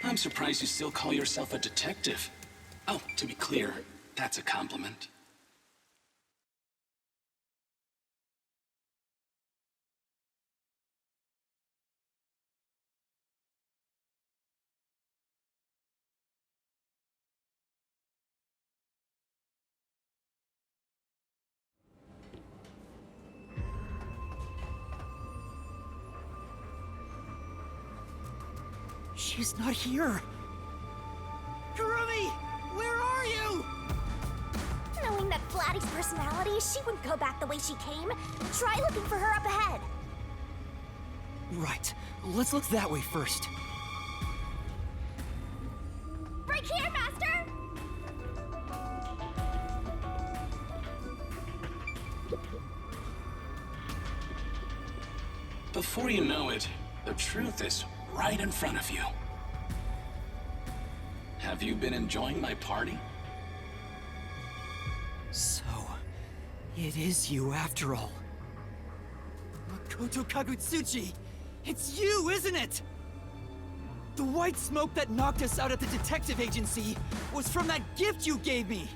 I'm surprised you still call yourself a detective. Oh, to be clear, that's a compliment. She's not here. Kurumi! Where are you? Knowing that Flatty's personality, she wouldn't go back the way she came. Try looking for her up ahead. Right. Let's look that way first. Right here, Master! Before you know it, the truth is right in front of you. Have you been enjoying my party? So, it is you after all. Makoto Kagutsuchi! It's you, isn't it? The white smoke that knocked us out at the detective agency was from that gift you gave me!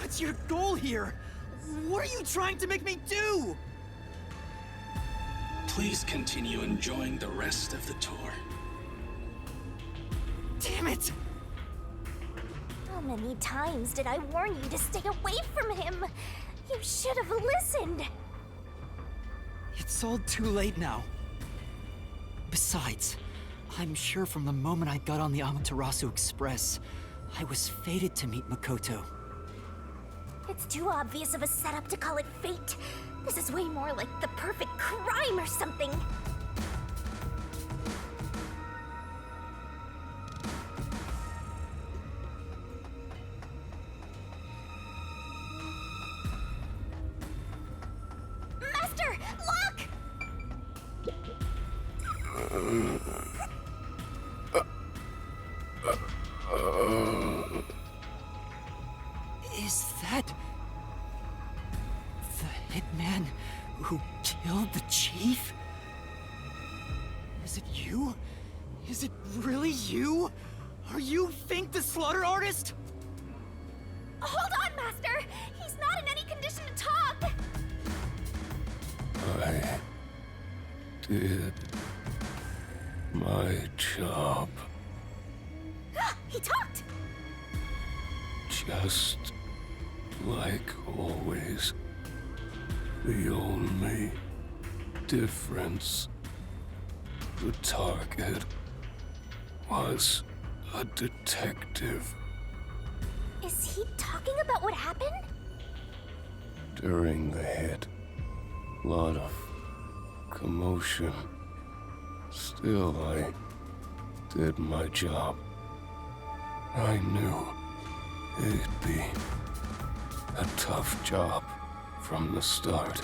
What's your goal here? What are you trying to make me do? Please continue enjoying the rest of the tour. Damn it! How many times did I warn you to stay away from him? You should have listened. It's all too late now. Besides, I'm sure from the moment I got on the Amaterasu Express, I was fated to meet Makoto. It's too obvious of a setup to call it fate. This is way more like the perfect crime or something. Master, look! Is that... the hitman who killed the chief? Is it you? Is it really you? Are you Fink the Slaughter Artist? Hold on, Master! He's not in any condition to talk! I did my job. He talked! Just like always. The only difference, the target was a detective. Is he talking about what happened? During the hit, lot of commotion. Still, I did my job. I knew it'd be a tough job from the start,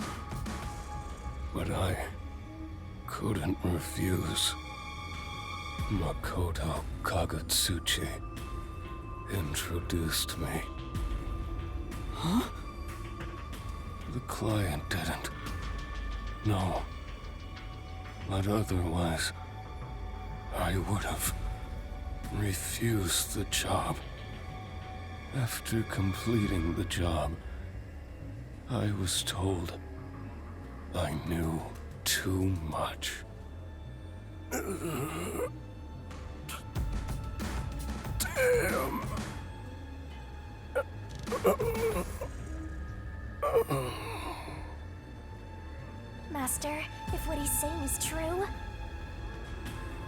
but I couldn't refuse. Makoto Kagutsuchi introduced me. Huh? The client didn't. No. But otherwise, I would have refused the job. After completing the job, I was told I knew too much. Damn. Master, if what he's saying is true,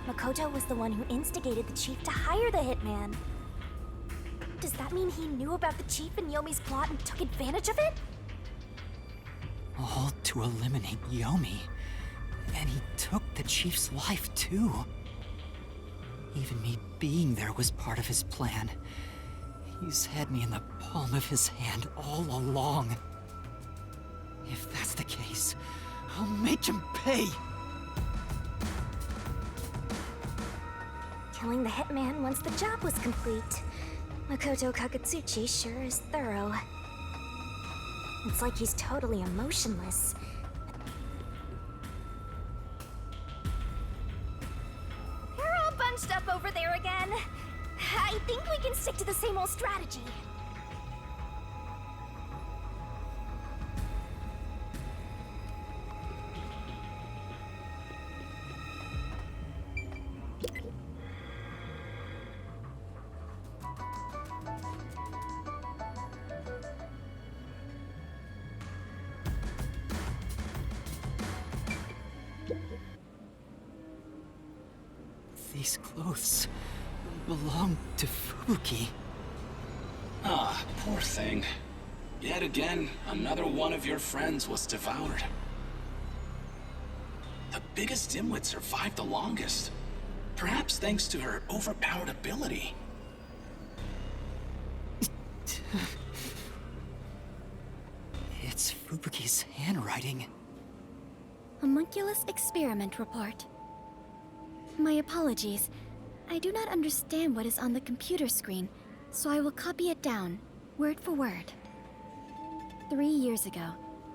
Makoto was the one who instigated the chief to hire the hitman. Does that mean he knew about the chief and Yomi's plot and took advantage of it? All to eliminate Yomi. And he took the chief's life, too. Even me being there was part of his plan. He's had me in the palm of his hand all along. If that's the case, I'll make him pay! Killing the hitman once the job was complete. Makoto Kagutsuchi sure is thorough. It's like he's totally emotionless. You're all bunched up over there again? I think we can stick to the same old strategy. These clothes belong to Fubuki. Ah, poor thing. Yet again, another one of your friends was devoured. The biggest dimwit survived the longest. Perhaps thanks to her overpowered ability. It's Fubuki's handwriting. Homunculus experiment report. My apologies. I do not understand what is on the computer screen, so I will copy it down, word for word. 3 years ago,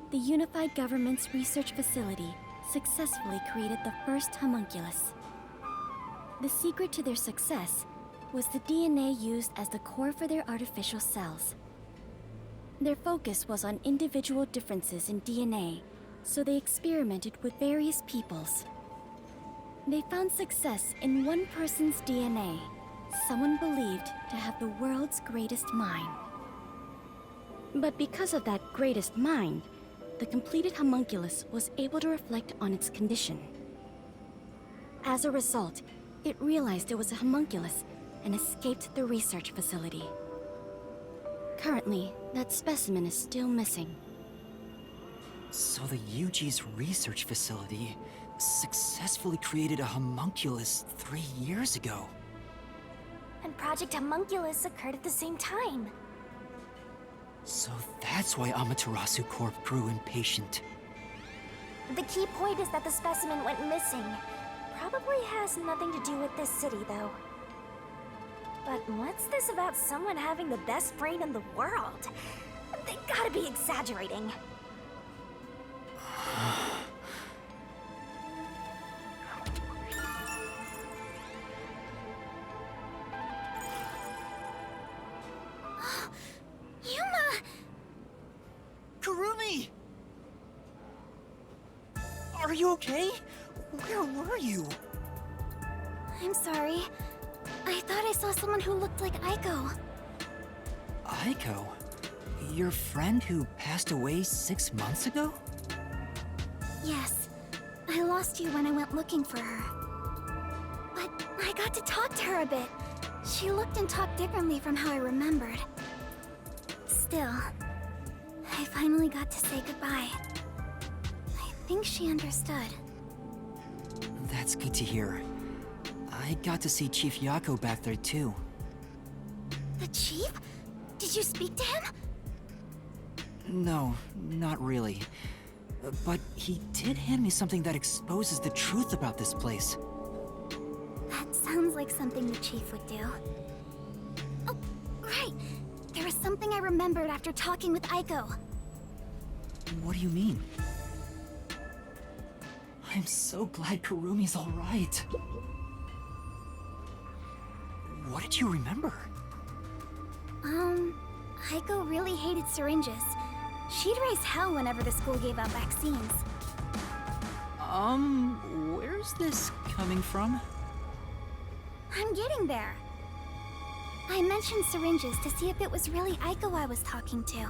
the Unified Government's research facility successfully created the first homunculus. The secret to their success was the DNA used as the core for their artificial cells. Their focus was on individual differences in DNA, so they experimented with various peoples. They found success in one person's DNA, someone believed to have the world's greatest mind. But because of that greatest mind, the completed homunculus was able to reflect on its condition. As a result, it realized it was a homunculus and escaped the research facility. Currently, that specimen is still missing. So the UG's research facility successfully created a homunculus 3 years ago. And Project Homunculus occurred at the same time. So that's why Amaterasu Corp grew impatient. The key point is that the specimen went missing. Probably has nothing to do with this city, though. But what's this about someone having the best brain in the world? They gotta be exaggerating. Yuma! Kurumi! Are you okay? Where were you? I'm sorry. I thought I saw someone who looked like Aiko. Aiko? Your friend who passed away 6 months ago? Yes. I lost you when I went looking for her. But I got to talk to her a bit. She looked and talked differently from how I remembered. Still, I finally got to say goodbye. I think she understood. That's good to hear. I got to see Chief Yako back there too. The chief? Did you speak to him? No, not really. But he did hand me something that exposes the truth about this place. That sounds like something the chief would do. Oh, right. There was something I remembered after talking with Aiko. What do you mean? I'm so glad Kurumi's all right. What did you remember? Aiko really hated syringes. She'd raise hell whenever the school gave out vaccines. Where's this coming from? I'm getting there. I mentioned syringes to see if it was really Aiko I was talking to.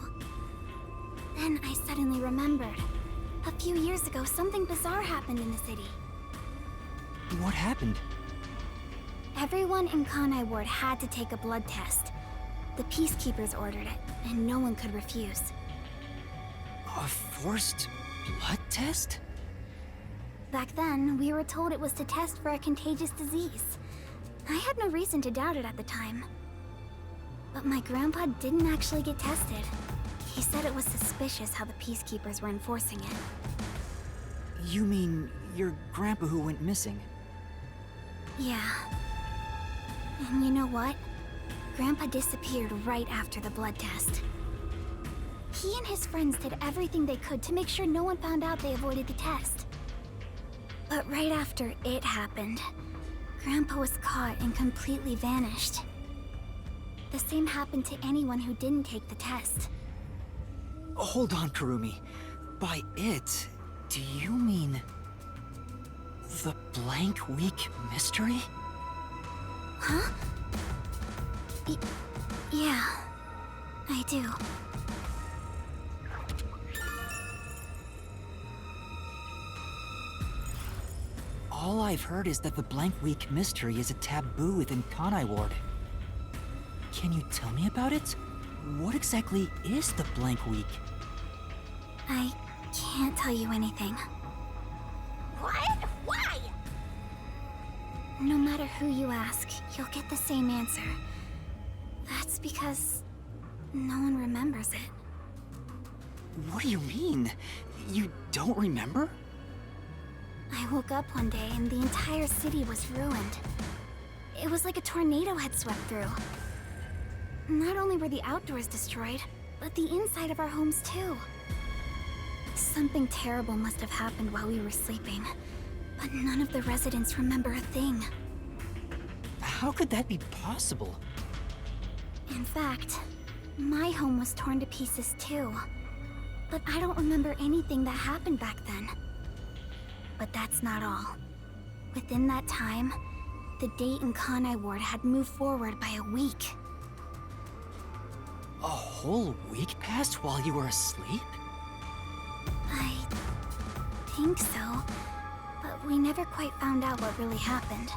Then I suddenly remembered. A few years ago, something bizarre happened in the city. What happened? Everyone in Kanai Ward had to take a blood test. The Peacekeepers ordered it, and no one could refuse. A forced blood test? Back then, we were told it was to test for a contagious disease. I had no reason to doubt it at the time. But my grandpa didn't actually get tested. He said it was suspicious how the Peacekeepers were enforcing it. You mean your grandpa who went missing? Yeah. And you know what? Grandpa disappeared right after the blood test. He and his friends did everything they could to make sure no one found out they avoided the test. But right after it happened, Grandpa was caught and completely vanished. The same happened to anyone who didn't take the test. Hold on, Kurumi. By it, do you mean... the blank week mystery? Huh? Yeah, I do. All I've heard is that the blank week mystery is a taboo within Kanai Ward. Can you tell me about it? What exactly is the blank week? I can't tell you anything. What? Why? No matter who you ask, you'll get the same answer. That's because no one remembers it. What do you mean? You don't remember? I woke up one day and the entire city was ruined. It was like a tornado had swept through. Not only were the outdoors destroyed, but the inside of our homes too. Something terrible must have happened while we were sleeping, but none of the residents remember a thing. How could that be possible? In fact, my home was torn to pieces too. But I don't remember anything that happened back then. But that's not all. Within that time, the date in Kanai Ward had moved forward by a week. A whole week passed while you were asleep? I think so, but we never quite found out what really happened.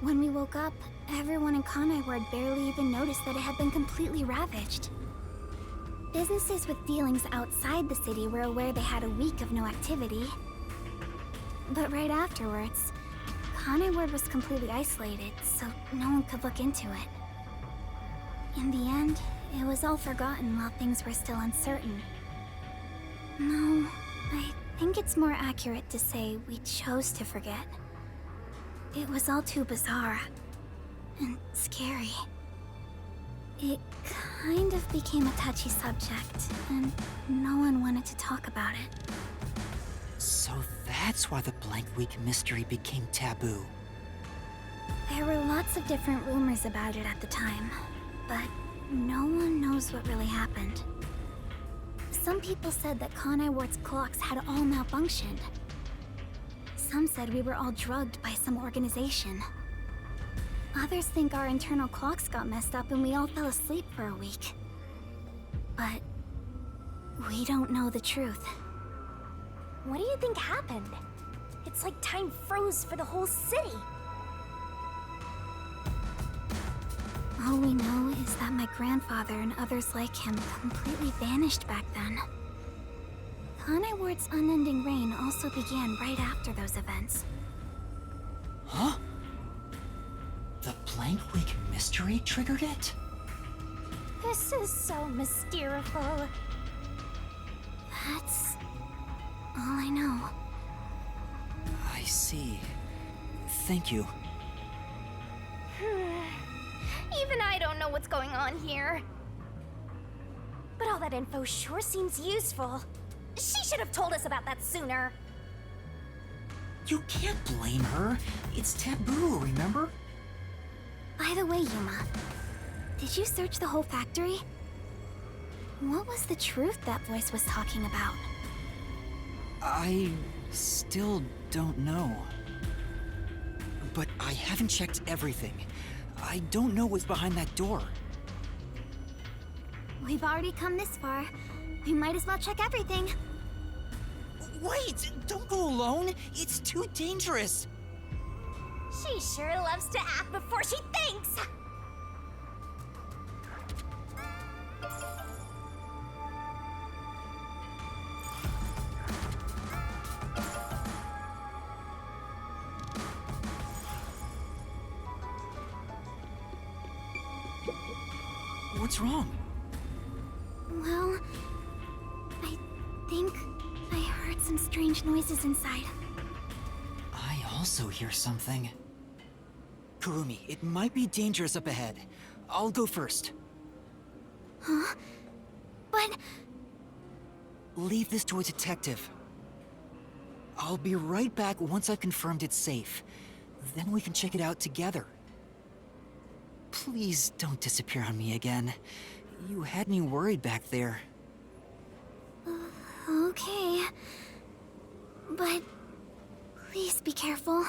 When we woke up, everyone in Kanai Ward barely even noticed that it had been completely ravaged. Businesses with dealings outside the city were aware they had a week of no activity. But right afterwards, Kanai Ward was completely isolated, so no one could look into it. In the end, it was all forgotten while things were still uncertain. No, I think it's more accurate to say we chose to forget. It was all too bizarre and scary. It kind of became a touchy subject, and no one wanted to talk about it. So that's why the blank week mystery became taboo. There were lots of different rumors about it at the time, but no one knows what really happened. Some people said that Kanai Ward's clocks had all malfunctioned. Some said we were all drugged by some organization. Others think our internal clocks got messed up and we all fell asleep for a week. But we don't know the truth. What do you think happened? It's like time froze for the whole city. All we know is that my grandfather and others like him completely vanished back then. Kanai Ward's unending reign also began right after those events. Huh? The blank week mystery triggered it? This is so mysteriful. That's all I know. I see. Thank you. Even I don't know what's going on here. But all that info sure seems useful. She should have told us about that sooner. You can't blame her. It's taboo, remember? By the way, Yuma, did you search the whole factory? What was the truth that voice was talking about? I still don't know. But I haven't checked everything. I don't know what's behind that door. We've already come this far. We might as well check everything. Wait! Don't go alone! It's too dangerous! She sure loves to act before she thinks! What's wrong? Well, I think I heard some strange noises inside. I also hear something. Kurumi, it might be dangerous up ahead. I'll go first. Huh? But... Leave this to a detective. I'll be right back once I've confirmed it's safe. Then we can check it out together. Please don't disappear on me again. You had me worried back there. Okay. But please be careful.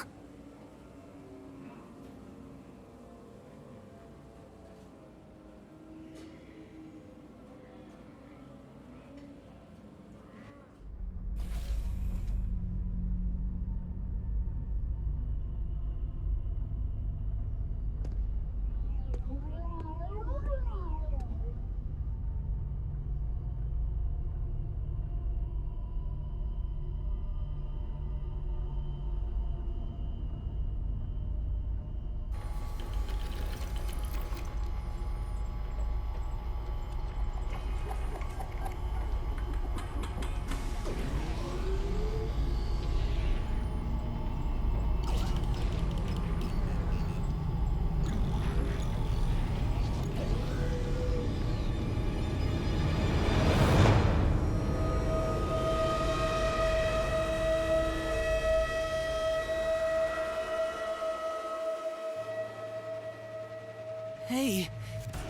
Hey,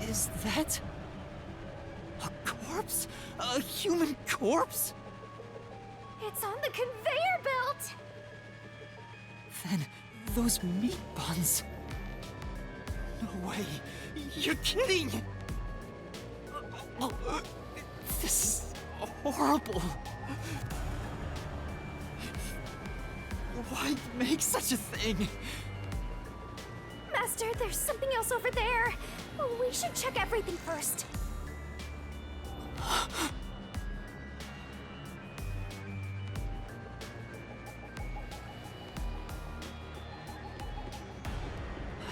is that a corpse? A human corpse? It's on the conveyor belt! Then those meat buns. No way. You're kidding! This is horrible. Why make such a thing? Master, there's something else over there. We should check everything first.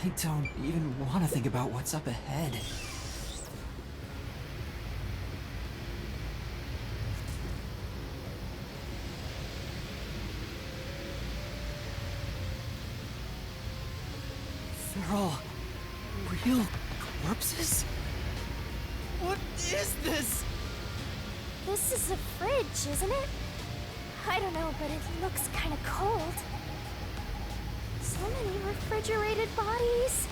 I don't even want to think about what's up ahead. They're all real corpses? What is this? This is a fridge, isn't it? I don't know, but it looks kind of cold. So many refrigerated bodies.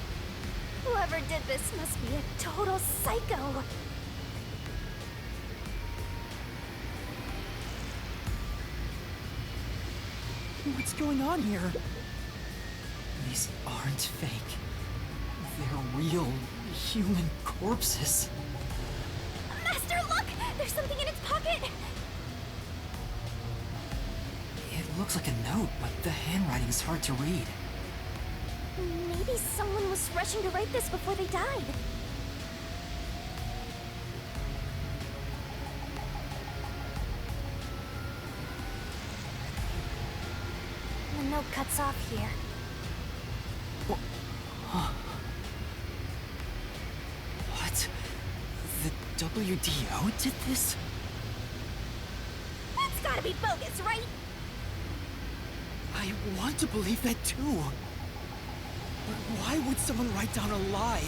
Whoever did this must be a total psycho. What's going on here? These aren't fake. They're real human corpses. Master, look! There's something in its pocket! It looks like a note, but the handwriting's hard to read. Maybe someone was rushing to write this before they died. The note cuts off here. What? The WDO did this? That's gotta be bogus, right? I want to believe that too. But why would someone write down a lie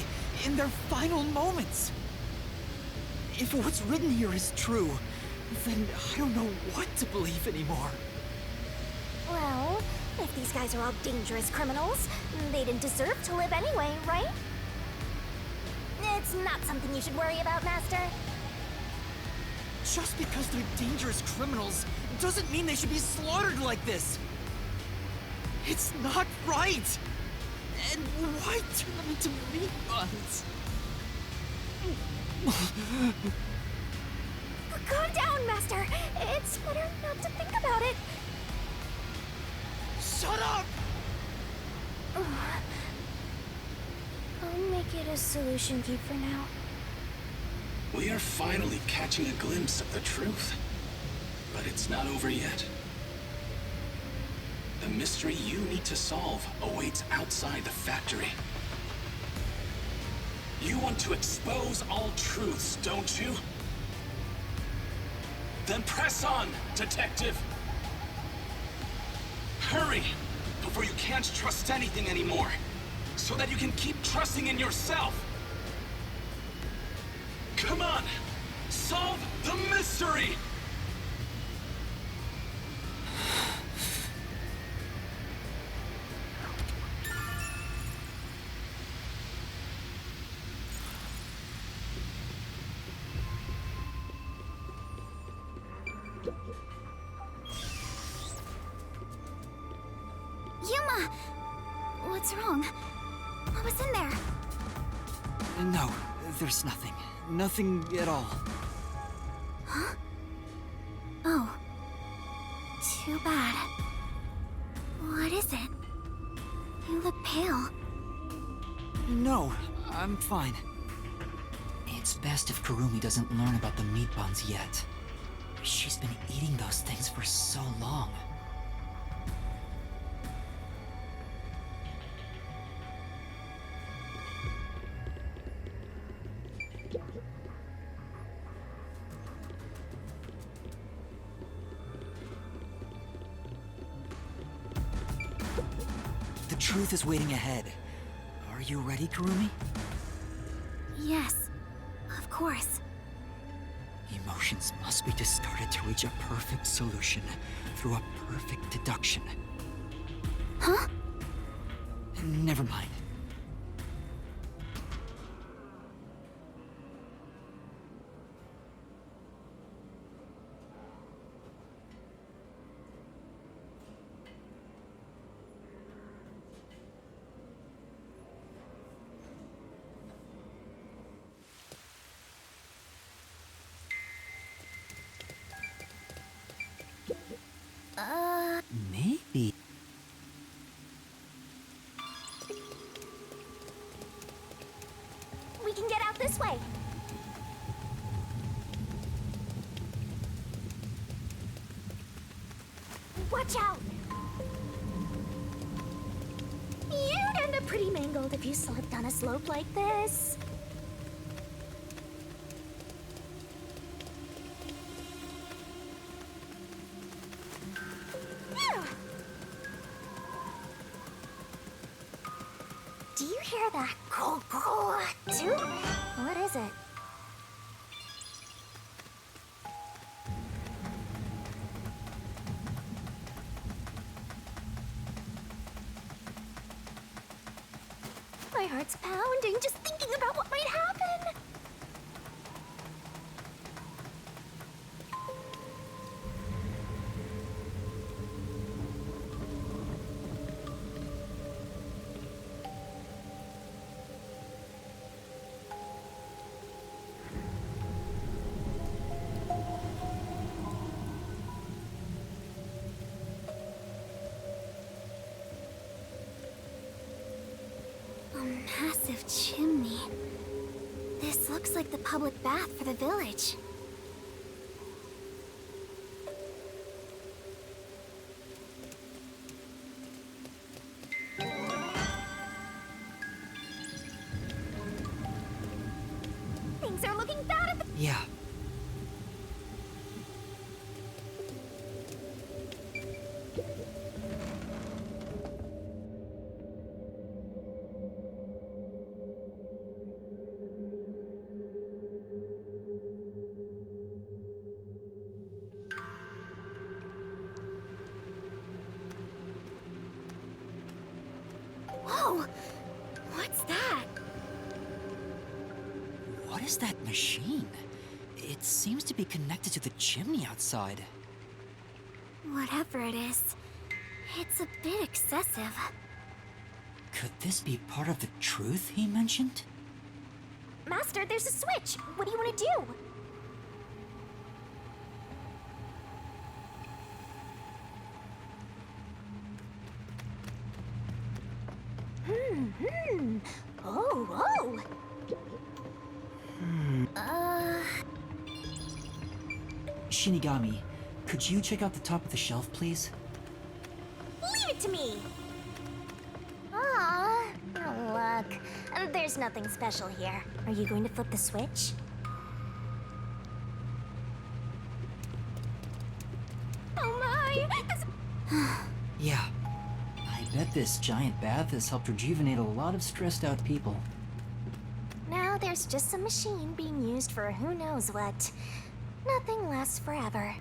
in their final moments? If what's written here is true, then I don't know what to believe anymore. Well, if these guys are all dangerous criminals, they didn't deserve to live anyway, right? It's not something you should worry about, Master. Just because they're dangerous criminals doesn't mean they should be slaughtered like this. It's not right. And why turn them into meat buns? Calm down, Master. It's better not to think about it. Shut up! I'll make it a solution key for now. We are finally catching a glimpse of the truth. But it's not over yet. The mystery you need to solve awaits outside the factory. You want to expose all truths, don't you? Then press on, detective! Hurry, before you can't trust anything anymore, so that you can keep trusting in yourself! Come on! Solve the mystery! What's wrong? What was in there? No, there's nothing. Nothing at all. Huh? Oh. Too bad. What is it? You look pale. No, I'm fine. It's best if Kurumi doesn't learn about the meat buns yet. She's been eating those things for so long. The truth is waiting ahead. Are you ready, Kurumi? Yes, of course. Emotions must be discarded to reach a perfect solution through a perfect deduction. Huh? Never mind. Maybe. We can get out this way. Watch out! You'd end up pretty mangled if you slipped on a slope like this. Do you hear that? Too? What is it? My heart's pounding just thinking about what might happen. A massive chimney. This looks like the public bath for the village. Things are looking bad at the... Yeah. Whoa! What's that? What is that machine? It seems to be connected to the chimney outside. Whatever it is, it's a bit excessive. Could this be part of the truth he mentioned? Master, there's a switch. What do you want to do? Oh. Shinigami, could you check out the top of the shelf, please? Leave it to me. Aw, oh, look. There's nothing special here. Are you going to flip the switch? Oh my! Yeah. I bet this giant bath has helped rejuvenate a lot of stressed out people. Now there's just some machine being used for who knows what. Nothing lasts forever.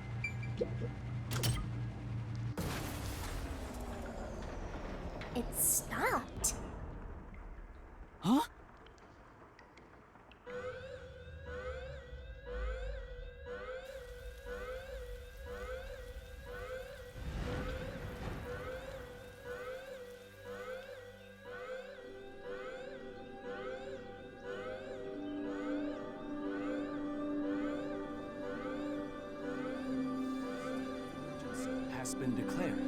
It stopped. Huh? been declared.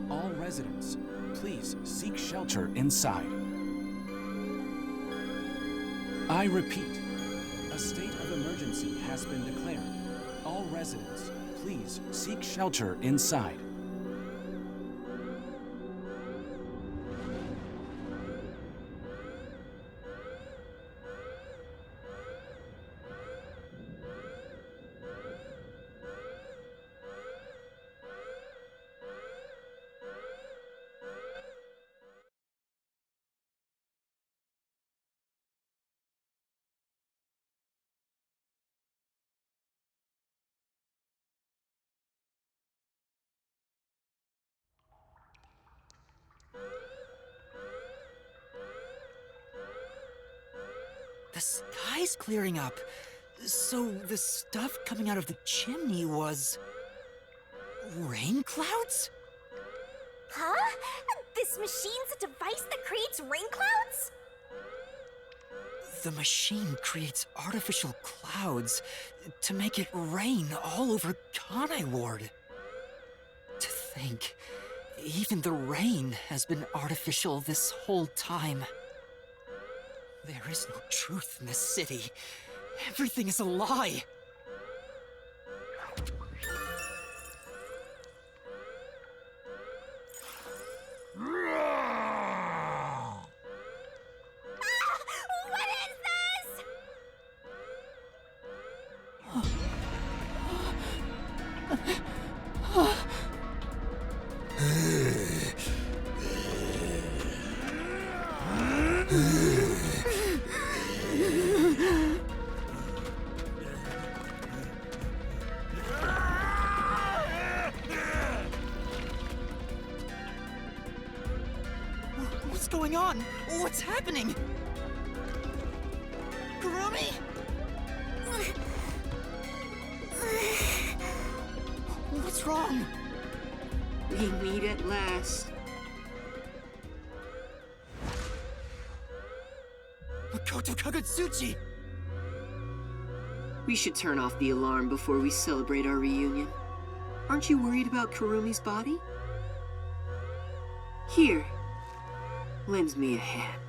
All residents, please seek shelter inside. I repeat, a state of emergency has been declared. All residents, please seek shelter inside. The sky's clearing up. So the stuff coming out of the chimney was... rain clouds? Huh? This machine's a device that creates rain clouds? The machine creates artificial clouds to make it rain all over Kanai Ward. To think, even the rain has been artificial this whole time. There is no truth in this city. Everything is a lie. What is this? What's going on? What's happening? Kurumi? What's wrong? We meet at last. Makoto Kagutsuchi! We should turn off the alarm before we celebrate our reunion. Aren't you worried about Kurumi's body? Here, lend me a hand.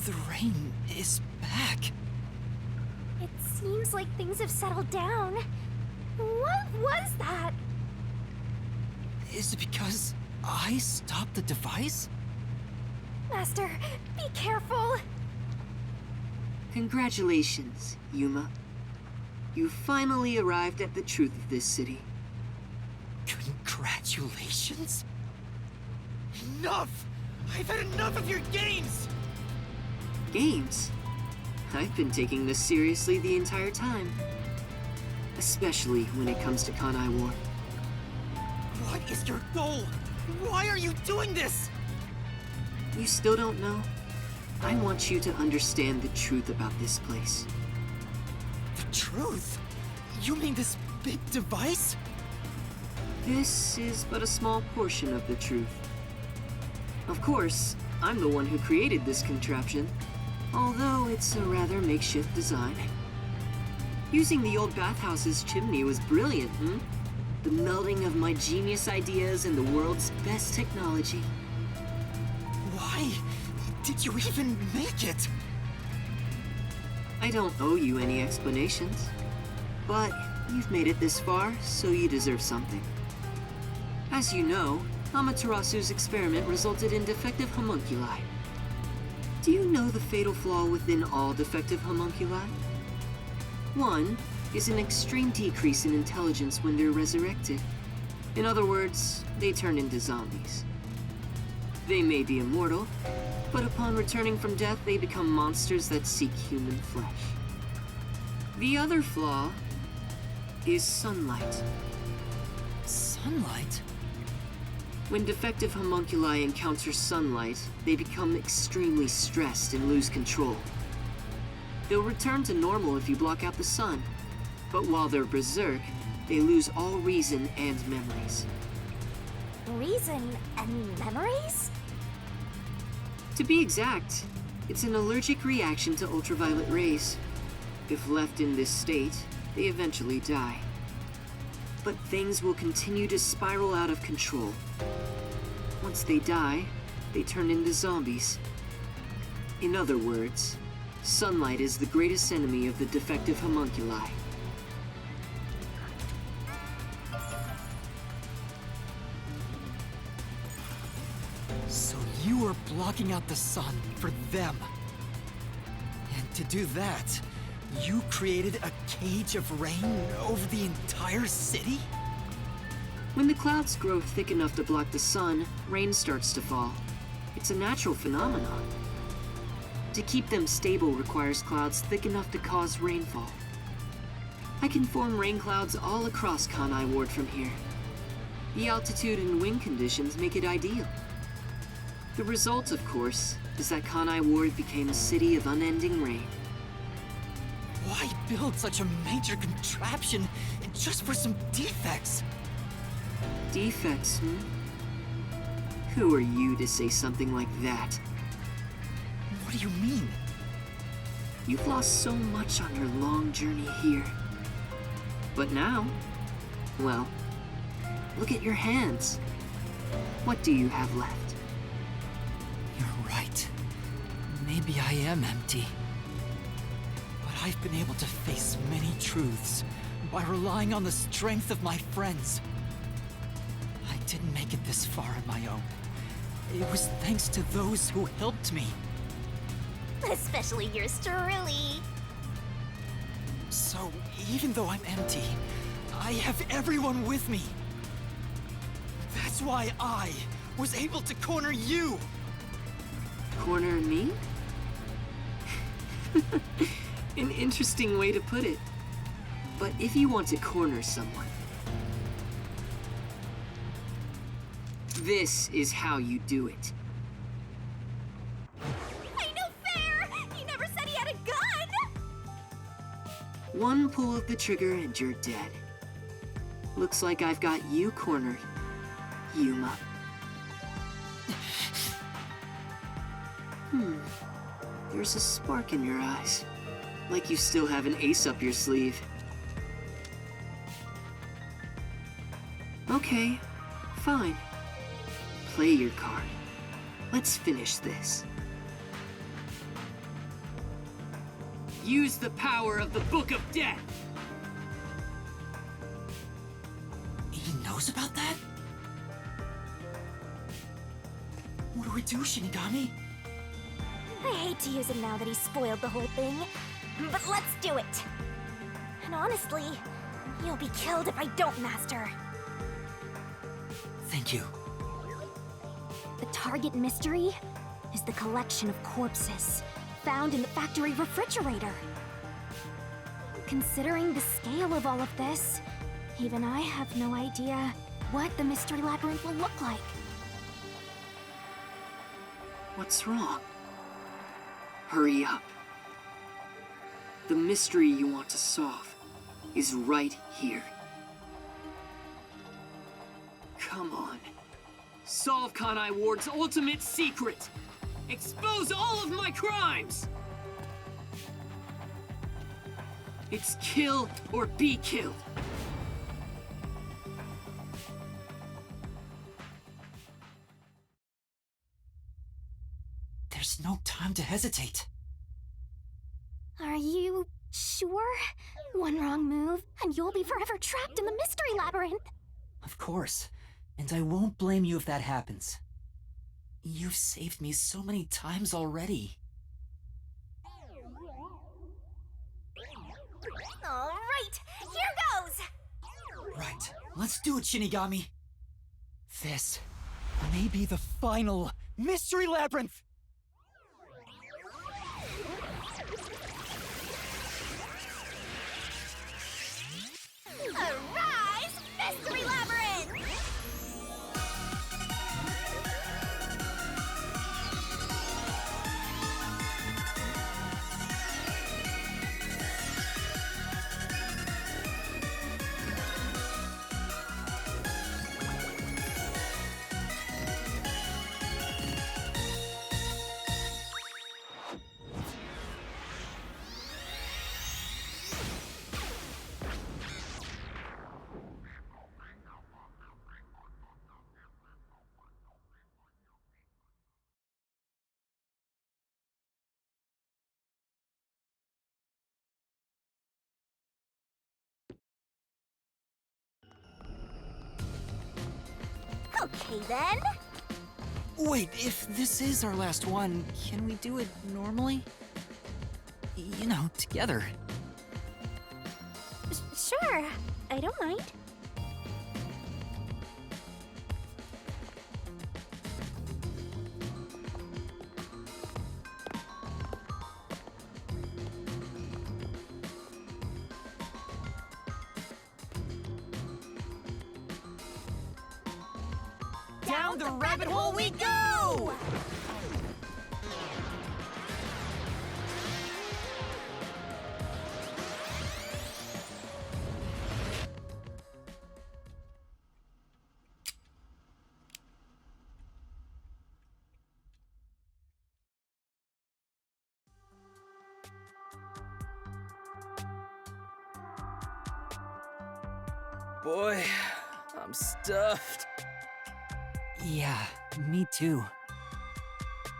The rain is back. It seems like things have settled down. What was that? Is it because I stopped the device? Master, be careful. Congratulations, Yuma. You finally arrived at the truth of this city. Congratulations? Enough! I've had enough of your games! Games? I've been taking this seriously the entire time. Especially when it comes to Kanai Ward. What is your goal? Why are you doing this? You still don't know? I want you to understand the truth about this place. The truth? You mean this big device? This is but a small portion of the truth. Of course, I'm the one who created this contraption, although it's a rather makeshift design. Using the old bathhouse's chimney was brilliant, The melding of my genius ideas and the world's best technology. Why did you even make it? I don't owe you any explanations, but you've made it this far, so you deserve something. As you know, Amaterasu's experiment resulted in defective homunculi. Do you know the fatal flaw within all defective homunculi? One is an extreme decrease in intelligence when they're resurrected. In other words, they turn into zombies. They may be immortal, but upon returning from death, they become monsters that seek human flesh. The other flaw is sunlight. Sunlight? When defective homunculi encounter sunlight, they become extremely stressed and lose control. They'll return to normal if you block out the sun, but while they're berserk, they lose all reason and memories. Reason and memories? To be exact, it's an allergic reaction to ultraviolet rays. If left in this state, they eventually die. But things will continue to spiral out of control. Once they die, they turn into zombies. In other words, sunlight is the greatest enemy of the defective homunculi. So you were blocking out the sun for them. And to do that, you created a cage of rain over the entire city? When the clouds grow thick enough to block the sun, rain starts to fall. It's a natural phenomenon. To keep them stable requires clouds thick enough to cause rainfall. I can form rain clouds all across Kanai Ward from here. The altitude and wind conditions make it ideal. The result, of course, is that Kanai Ward became a city of unending rain. Why build such a major contraption just for some defects? Defects, Who are you to say something like that? What do you mean? You've lost so much on your long journey here. But now, well, look at your hands. What do you have left? You're right. Maybe I am empty. But I've been able to face many truths by relying on the strength of my friends. I didn't make it this far on my own. It was thanks to those who helped me. Especially yours truly. So, even though I'm empty, I have everyone with me. That's why I was able to corner you. Corner me? An interesting way to put it. But if you want to corner someone, this is how you do it. Ain't no fair! He never said he had a gun! One pull of the trigger and you're dead. Looks like I've got you cornered, Yuma. There's a spark in your eyes. Like you still have an ace up your sleeve. Okay, fine. Play your card. Let's finish this. Use the power of the Book of Death! He knows about that? What do we do, Shinigami? I hate to use him now that he's spoiled the whole thing, but let's do it. And honestly, you'll be killed if I don't, Master. Thank you. The target mystery is the collection of corpses found in the factory refrigerator. Considering the scale of all of this, even I have no idea what the Mystery Labyrinth will look like. What's wrong? Hurry up. The mystery you want to solve is right here. Come on. Solve Kanai Ward's ultimate secret! Expose all of my crimes! It's kill or be killed. There's no time to hesitate. Are you sure? One wrong move, and you'll be forever trapped in the Mystery Labyrinth. Of course. And I won't blame you if that happens. You've saved me so many times already. All right, here goes! Right, let's do it, Shinigami. This may be the final Mystery Labyrinth! Arise, Mystery Labyrinth! Okay then. Wait, if this is our last one, can we do it normally? You know, together. Sure, I don't mind. Down the rabbit hole we go! Boy, I'm stuffed. Yeah, me too.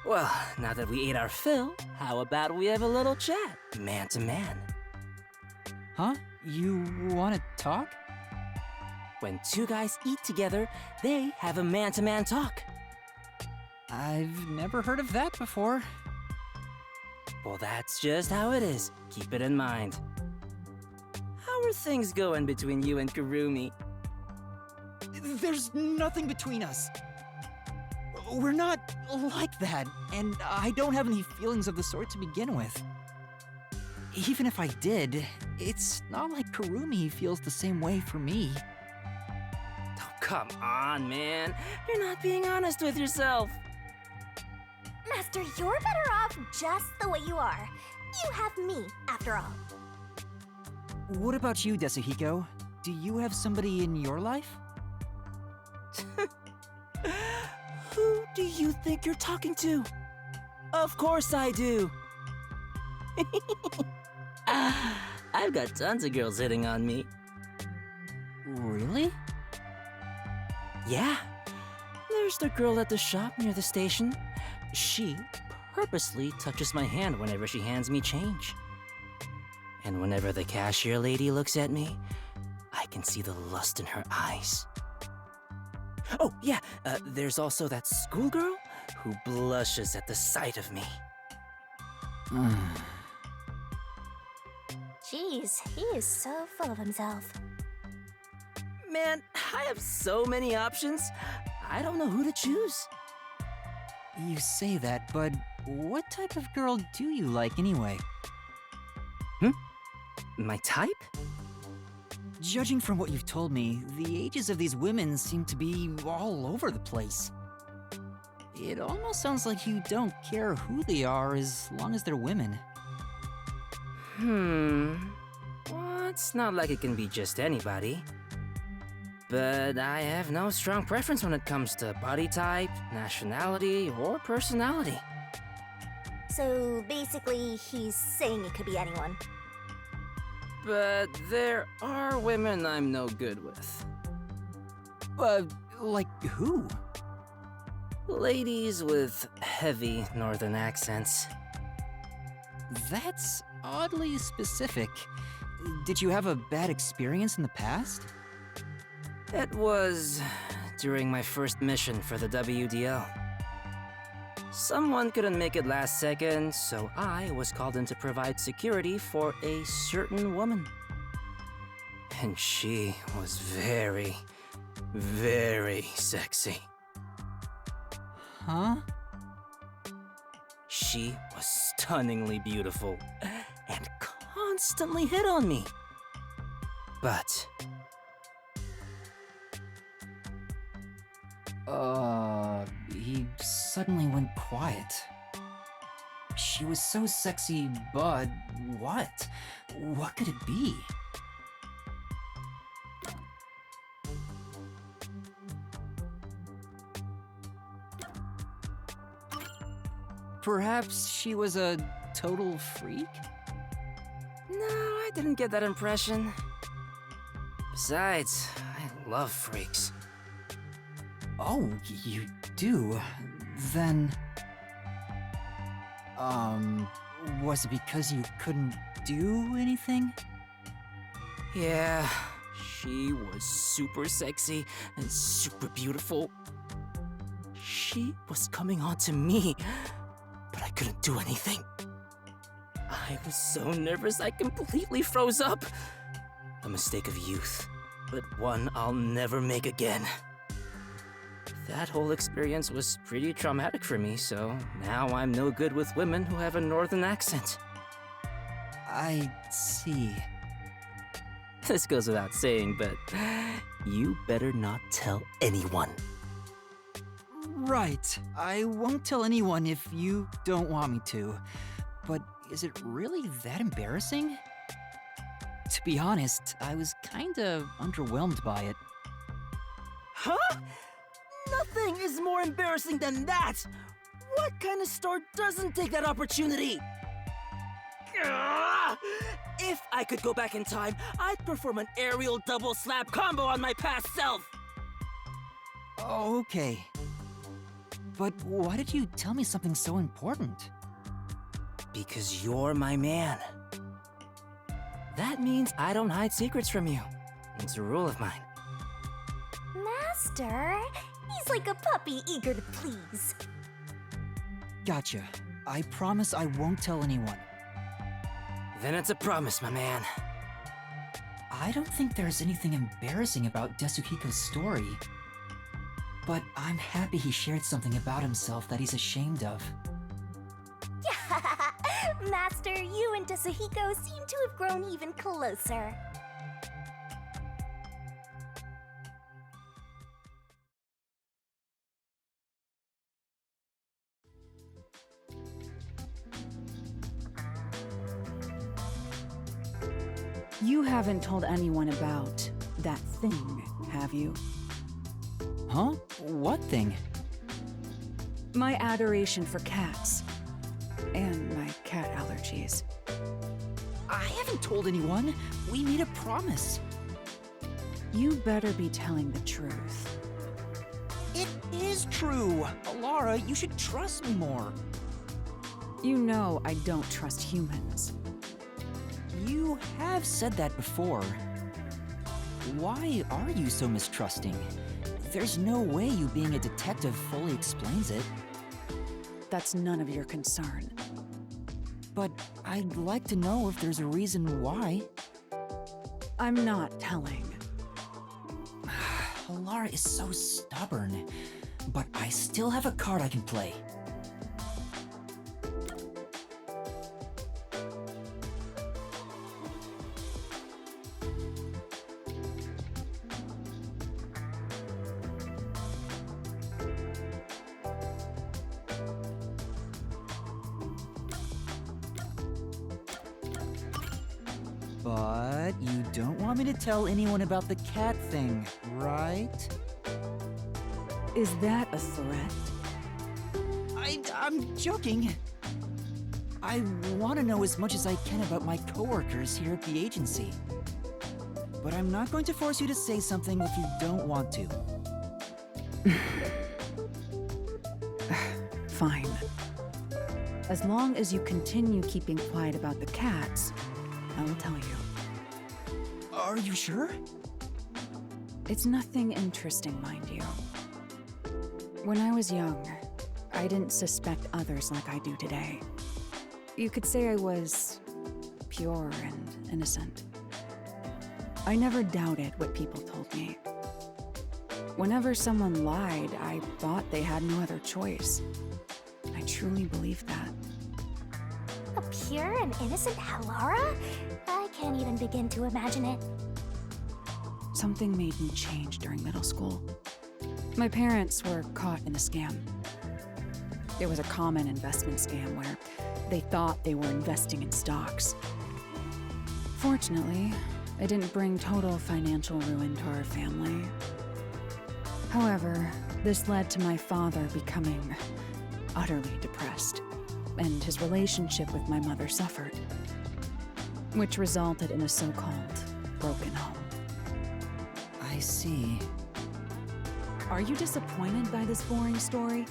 Well, now that we ate our fill, how about we have a little chat, man to man? Huh? You wanna talk? When two guys eat together, they have a man-to-man talk. I've never heard of that before. Well, that's just how it is. Keep it in mind. How are things going between you and Kurumi? There's nothing between us. We're not like that, and I don't have any feelings of the sort to begin with. Even if I did, it's not like Kurumi feels the same way for me. Oh, come on, man. You're not being honest with yourself. Master, you're better off just the way you are. You have me, after all. What about you, Desuhiko? Do you have somebody in your life? Who do you think you're talking to? Of course I do. I've got tons of girls hitting on me. Really? Yeah. There's the girl at the shop near the station. She purposely touches my hand whenever she hands me change. And whenever the cashier lady looks at me, I can see the lust in her eyes. Oh, yeah, there's also that schoolgirl who blushes at the sight of me. Jeez, he is so full of himself. Man, I have so many options. I don't know who to choose. You say that, but what type of girl do you like anyway? My type? Judging from what you've told me, the ages of these women seem to be all over the place. it almost sounds like you don't care who they are as long as they're women. Well, it's not like it can be just anybody. But I have no strong preference when it comes to body type, nationality, or personality. So basically, he's saying it could be anyone. But there are women I'm no good with. Like who? Ladies with heavy northern accents. That's oddly specific. Did you have a bad experience in the past? It was during my first mission for the WDL. Someone couldn't make it last second, so I was called in to provide security for a certain woman. And she was very, very sexy. Huh? She was stunningly beautiful and constantly hit on me. But he suddenly went quiet. She was so sexy, but what? What could it be? Perhaps she was a total freak? no, I didn't get that impression. Besides, I love freaks. Oh, you do? Then... was it because you couldn't do anything? Yeah, she was super sexy and super beautiful. She was coming on to me, but I couldn't do anything. I was so nervous I completely froze up. A mistake of youth, but one I'll never make again. That whole experience was pretty traumatic for me, so now I'm no good with women who have a northern accent. I see. This goes without saying, but you better not tell anyone. Right. I won't tell anyone if you don't want me to. But is it really that embarrassing? To be honest, I was kinda underwhelmed by it. Huh? Nothing is more embarrassing than that! What kind of store doesn't take that opportunity? Gah! If I could go back in time, I'd perform an aerial double slap combo on my past self! Okay. But why did you tell me something so important? Because you're my man. That means I don't hide secrets from you. It's a rule of mine. Master, he's like a puppy eager to please. Gotcha. I promise I won't tell anyone. Then it's a promise, my man. I don't think there's anything embarrassing about Desuhiko's story. But I'm happy he shared something about himself that he's ashamed of. Master, you and Desuhiko seem to have grown even closer. You haven't told anyone about that thing, have you? Huh? What thing? My adoration for cats. And my cat allergies. I haven't told anyone. We made a promise. You better be telling the truth. It is true. Alara, you should trust me more. You know I don't trust humans. You have said that before. Why are you so mistrusting? There's no way you being a detective fully explains it. That's none of your concern. But I'd like to know if there's a reason why. I'm not telling. Alara is so stubborn. But I still have a card I can play. But you don't want me to tell anyone about the cat thing, right? Is that a threat? I'm joking. I want to know as much as I can about my coworkers here at the agency. But I'm not going to force you to say something if you don't want to. Fine. As long as you continue keeping quiet about the cats, I will tell you. Are you sure? It's nothing interesting, mind you. When I was young, I didn't suspect others like I do today. You could say I was pure and innocent. I never doubted what people told me. Whenever someone lied, I thought they had no other choice. I truly believed that. A pure and innocent Halara? I can't even begin to imagine it. Something made me change during middle school. My parents were caught in a scam. It was a common investment scam where they thought they were investing in stocks. Fortunately, it didn't bring total financial ruin to our family. However, this led to my father becoming utterly depressed, and his relationship with my mother suffered, which resulted in a so-called broken home. I see. Are you disappointed by this boring story?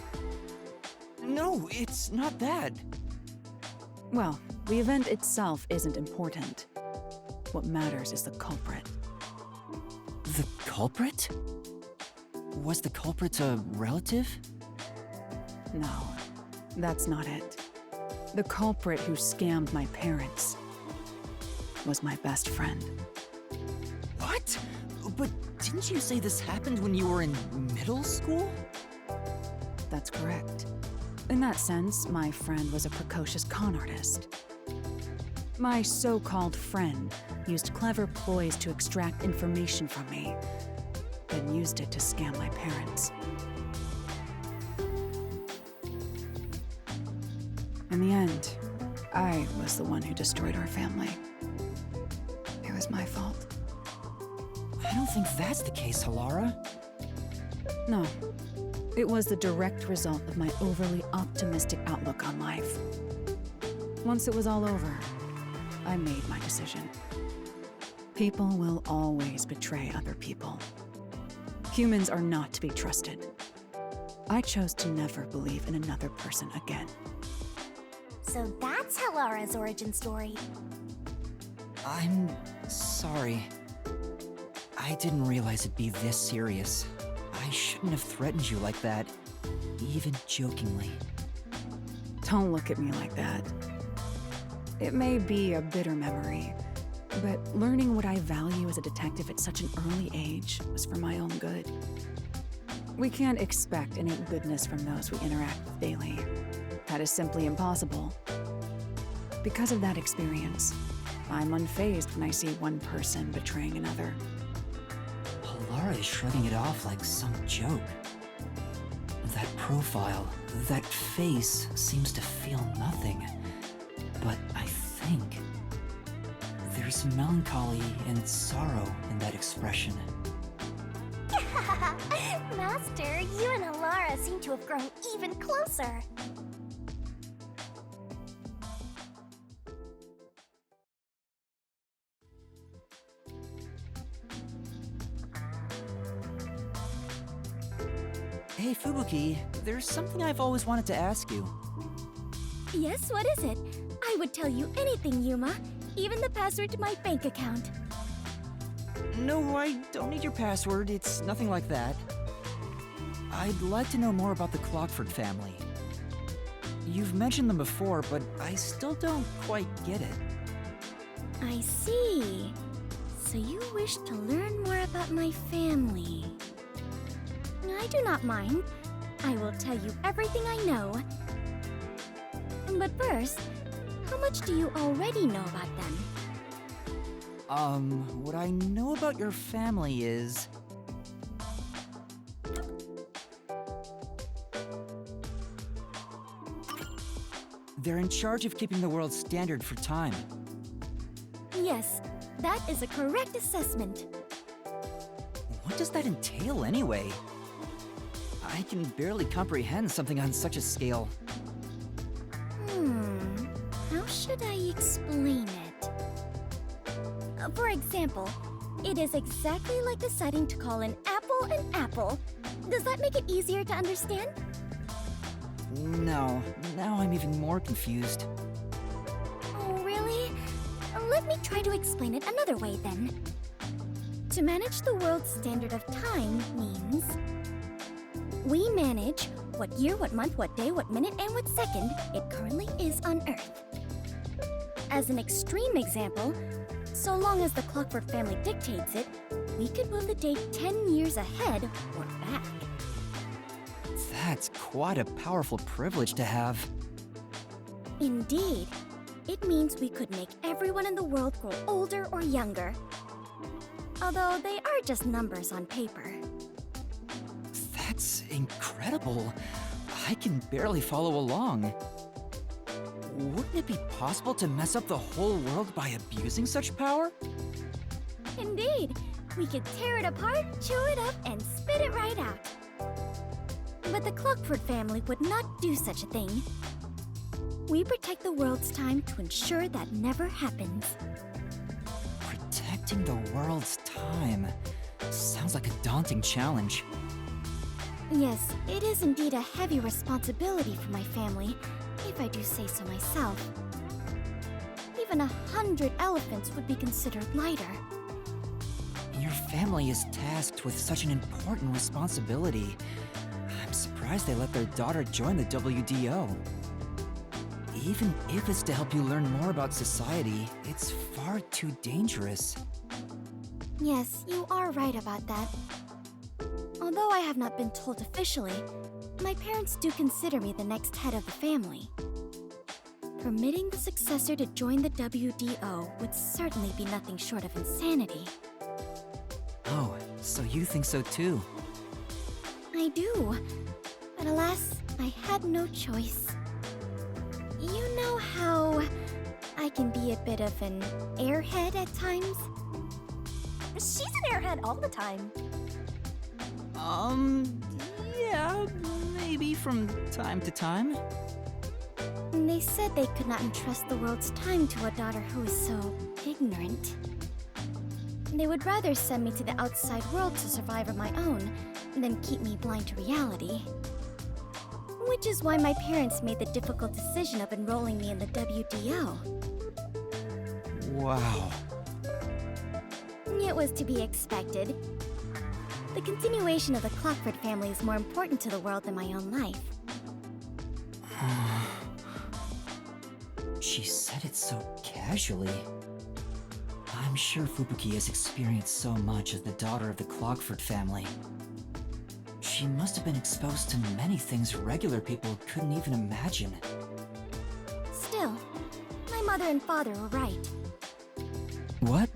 No, it's not that. Well, the event itself isn't important. What matters is the culprit. The culprit? Was the culprit a relative? No, that's not it. The culprit who scammed my parents was my best friend. What? But didn't you say this happened when you were in middle school? That's correct. In that sense, my friend was a precocious con artist. My so-called friend used clever ploys to extract information from me, then used it to scam my parents. In the end, I was the one who destroyed our family. It was my fault. I don't think that's the case, Halara. No. It was the direct result of my overly optimistic outlook on life. Once it was all over, I made my decision. People will always betray other people. Humans are not to be trusted. I chose to never believe in another person again. So that's Halara's origin story. I'm sorry. I didn't realize it'd be this serious. I shouldn't have threatened you like that, even jokingly. Don't look at me like that. It may be a bitter memory, but learning what I value as a detective at such an early age was for my own good. We can't expect innate goodness from those we interact with daily. That is simply impossible. Because of that experience, I'm unfazed when I see one person betraying another. Halara is shrugging it off like some joke. That profile, that face seems to feel nothing. But I think there's melancholy and sorrow in that expression. Master, you and Halara seem to have grown even closer. Hey, Fubuki, there's something I've always wanted to ask you. Yes, what is it? I would tell you anything, Yuma. Even the password to my bank account. No, I don't need your password. It's nothing like that. I'd like to know more about the Clockford family. You've mentioned them before, but I still don't quite get it. I see. So you wish to learn more about my family. I do not mind. I will tell you everything I know. But first, how much do you already know about them? What I know about your family is... they're in charge of keeping the world's standard for time. Yes, That is a correct assessment. What does that entail anyway? I can barely comprehend something on such a scale. How should I explain it? For example, it is exactly like deciding to call an apple an apple. Does that make it easier to understand? No, now I'm even more confused. Oh, really? Let me try to explain it another way then. To manage the world's standard of time means we manage what year, what month, what day, what minute, and what second it currently is on Earth. As an extreme example, so long as the Clockwork family dictates it, we could move the date 10 years ahead or back. That's quite a powerful privilege to have. Indeed. It means we could make everyone in the world grow older or younger. Although they are just numbers on paper. That's incredible. I can barely follow along. Wouldn't it be possible to mess up the whole world by abusing such power? Indeed. We could tear it apart, chew it up, and spit it right out. But the Clockwork family would not do such a thing. We protect the world's time to ensure that never happens. Protecting the world's time. Sounds like a daunting challenge. Yes, it is indeed a heavy responsibility for my family, if I do say so myself. Even 100 elephants would be considered lighter. Your family is tasked with such an important responsibility. I'm surprised they let their daughter join the WDO. Even if it's to help you learn more about society, it's far too dangerous. Yes, you are right about that. Although I have not been told officially, my parents do consider me the next head of the family. Permitting the successor to join the WDO would certainly be nothing short of insanity. Oh, so you think so too? I do. But alas, I had no choice. You know how I can be a bit of an airhead at times? She's an airhead all the time. Yeah, maybe from time to time. They said they could not entrust the world's time to a daughter who is so ignorant. They would rather send me to the outside world to survive on my own than keep me blind to reality. Which is why my parents made the difficult decision of enrolling me in the WDO. Wow. It was to be expected. The continuation of the Clockwork family is more important to the world than my own life. She said it so casually. I'm sure Fubuki has experienced so much as the daughter of the Clockwork family. She must have been exposed to many things regular people couldn't even imagine. Still, my mother and father were right. What?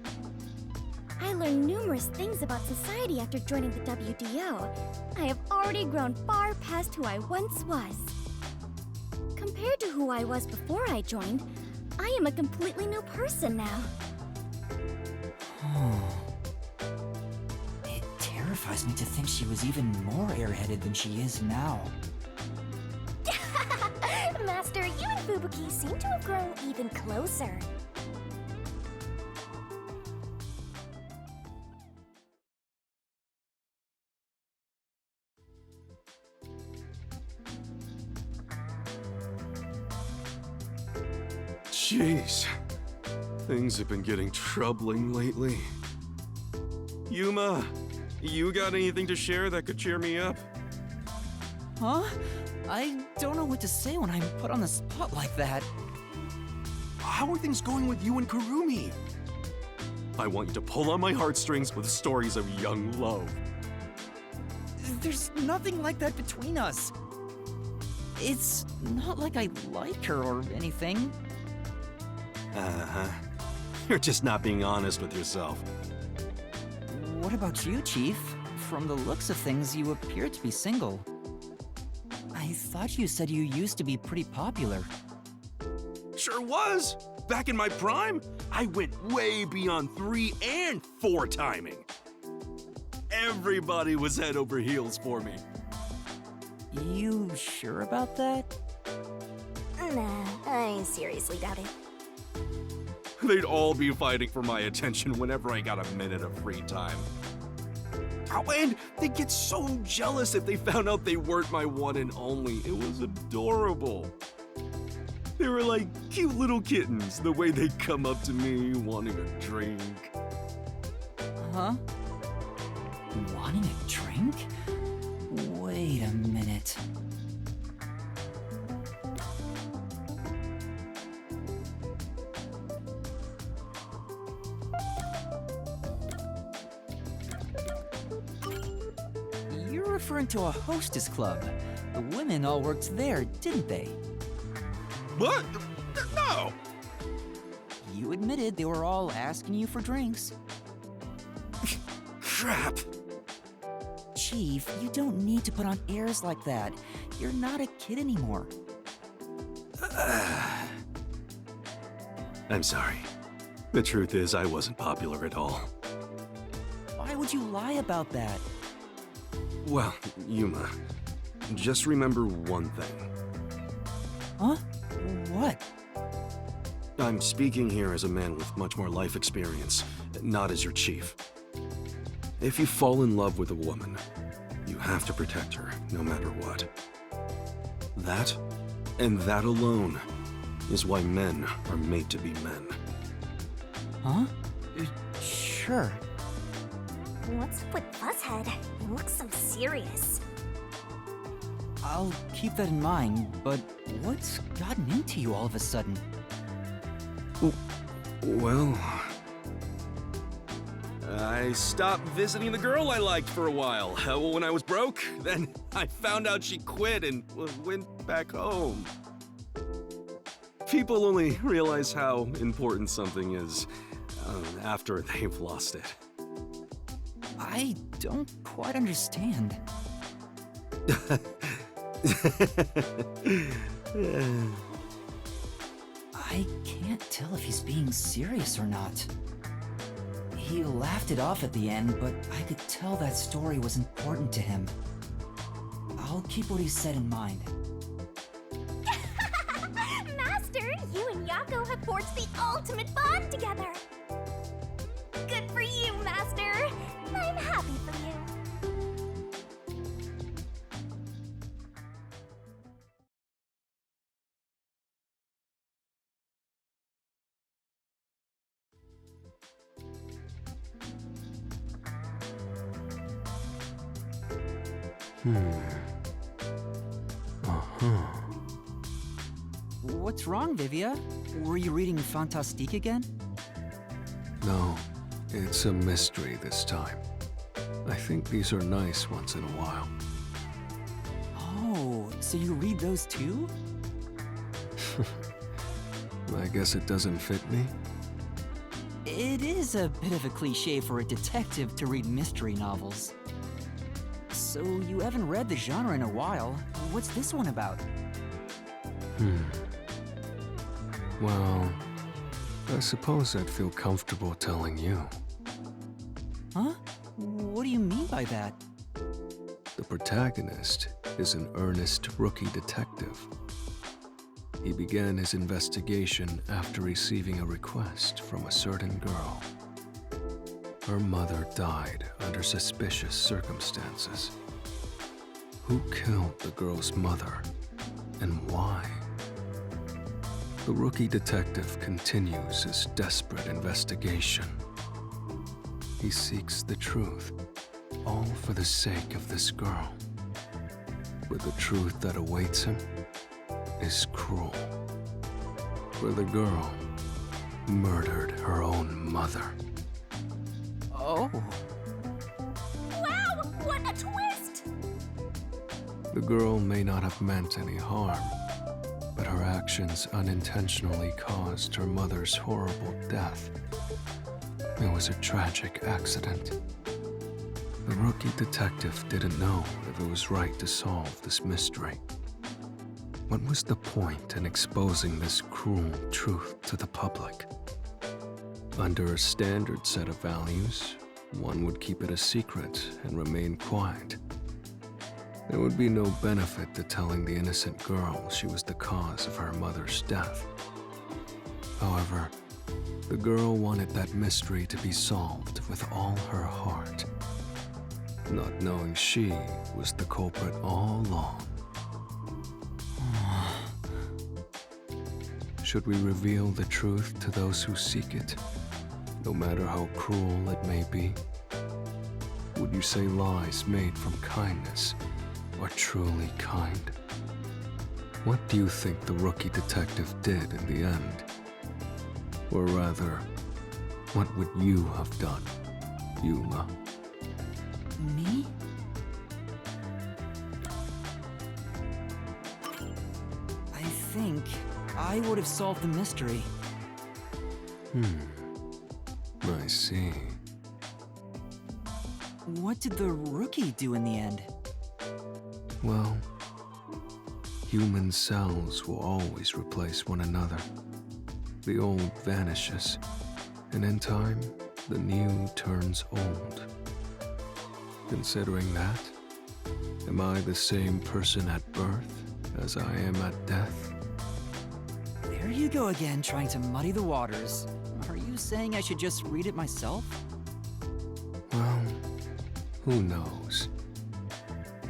I learned numerous things about society after joining the WDO. I have already grown far past who I once was. Compared to who I was before I joined, I am a completely new person now. It terrifies me to think she was even more airheaded than she is now. Master, you and Fubuki seem to have grown even closer. Jeez. Things have been getting troubling lately. Yuma, you got anything to share that could cheer me up? Huh? I don't know what to say when I'm put on the spot like that. How are things going with you and Kurumi? I want you to pull on my heartstrings with stories of young love. There's nothing like that between us. It's not like I like her or anything. Uh-huh. You're just not being honest with yourself. What about you, Chief? From the looks of things, you appear to be single. I thought you said you used to be pretty popular. Sure was! back in my prime, I went way beyond 3 and 4 timing. Everybody was head over heels for me. You sure about that? Nah, I seriously doubt it. They'd all be fighting for my attention whenever I got a minute of free time. Oh, and they'd get so jealous if they found out they weren't my one and only. It was adorable. They were like cute little kittens, the way they'd come up to me wanting a drink. Huh? Wanting a drink? Wait a minute. You're referring to a hostess club. The women all worked there, didn't they? What? No! You admitted they were all asking you for drinks. Crap! Chief, you don't need to put on airs like that. You're not a kid anymore. I'm sorry. The truth is, I wasn't popular at all. Why would you lie about that? Well, Yuma, just remember one thing. Huh? What? I'm speaking here as a man with much more life experience, not as your chief. If you fall in love with a woman, you have to protect her, no matter what. That, and that alone, is why men are made to be men. Huh? Sure. What's up with Fuzzhead? He looks so serious. I'll keep that in mind, but what's gotten into you all of a sudden? Well, I stopped visiting the girl I liked for a while. When I was broke, then I found out she quit and went back home. People only realize how important something is after they've lost it. I don't quite understand. I can't tell if he's being serious or not. He laughed it off at the end, but I could tell that story was important to him. I'll keep what he said in mind. Master, you and Yako have forged the ultimate bond together. Good for you, Master. I'm happy for you. What's wrong, Vivia? Were you reading Fantastique again? No, it's a mystery this time. I think these are nice once in a while. Oh, so you read those too? I guess it doesn't fit me. It is a bit of a cliche for a detective to read mystery novels. So you haven't read the genre in a while. What's this one about? Well, I suppose I'd feel comfortable telling you. Huh? What do you mean by that? The protagonist is an earnest rookie detective. He began his investigation after receiving a request from a certain girl. Her mother died under suspicious circumstances. Who killed the girl's mother, and why? The rookie detective continues his desperate investigation. He seeks the truth, all for the sake of this girl. But the truth that awaits him is cruel. For the girl murdered her own mother. Oh. Wow, what a twist! The girl may not have meant any harm, but her actions unintentionally caused her mother's horrible death. It was a tragic accident. The rookie detective didn't know if it was right to solve this mystery. What was the point in exposing this cruel truth to the public? Under a standard set of values, one would keep it a secret and remain quiet. There would be no benefit to telling the innocent girl she was the cause of her mother's death. However, the girl wanted that mystery to be solved with all her heart, not knowing she was the culprit all along. Should we reveal the truth to those who seek it, no matter how cruel it may be? Would you say lies made from kindness are truly kind? What do you think the rookie detective did in the end? Or rather, what would you have done, Yuma? Me? I think I would have solved the mystery. I see. What did the rookie do in the end? Well, human cells will always replace one another. The old vanishes, and in time, the new turns old. Considering that, am I the same person at birth as I am at death? There you go again, trying to muddy the waters. Are you saying I should just read it myself? Well, who knows?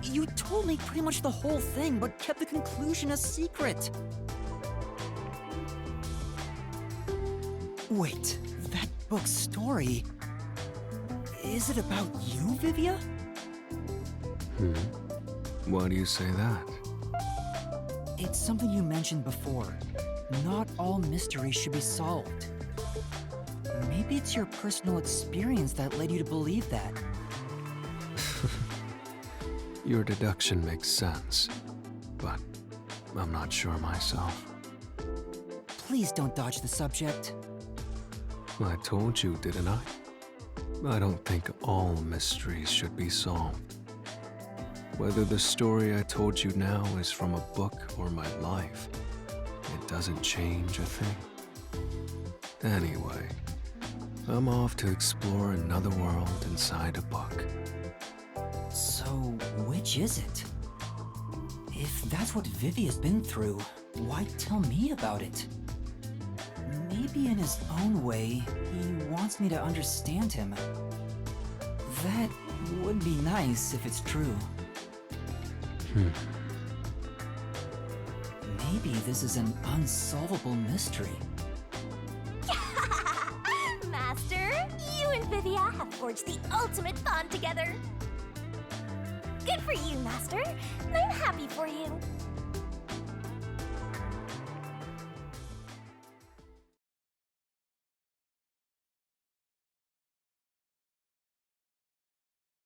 You told me pretty much the whole thing, but kept the conclusion a secret. Wait, that book's story... Is it about you, Vivia? Why do you say that? It's something you mentioned before. Not all mysteries should be solved. Maybe it's your personal experience that led you to believe that. Your deduction makes sense, but I'm not sure myself. Please don't dodge the subject. I told you, didn't I? I don't think all mysteries should be solved. Whether the story I told you now is from a book or my life, it doesn't change a thing. Anyway, I'm off to explore another world inside a book. So, which is it? If that's what Vivia's been through, why tell me about it? Maybe in his own way, he wants me to understand him. That would be nice if it's true. Maybe this is an unsolvable mystery. Master, you and Vivia have forged the ultimate bond together. Good for you, Master. I'm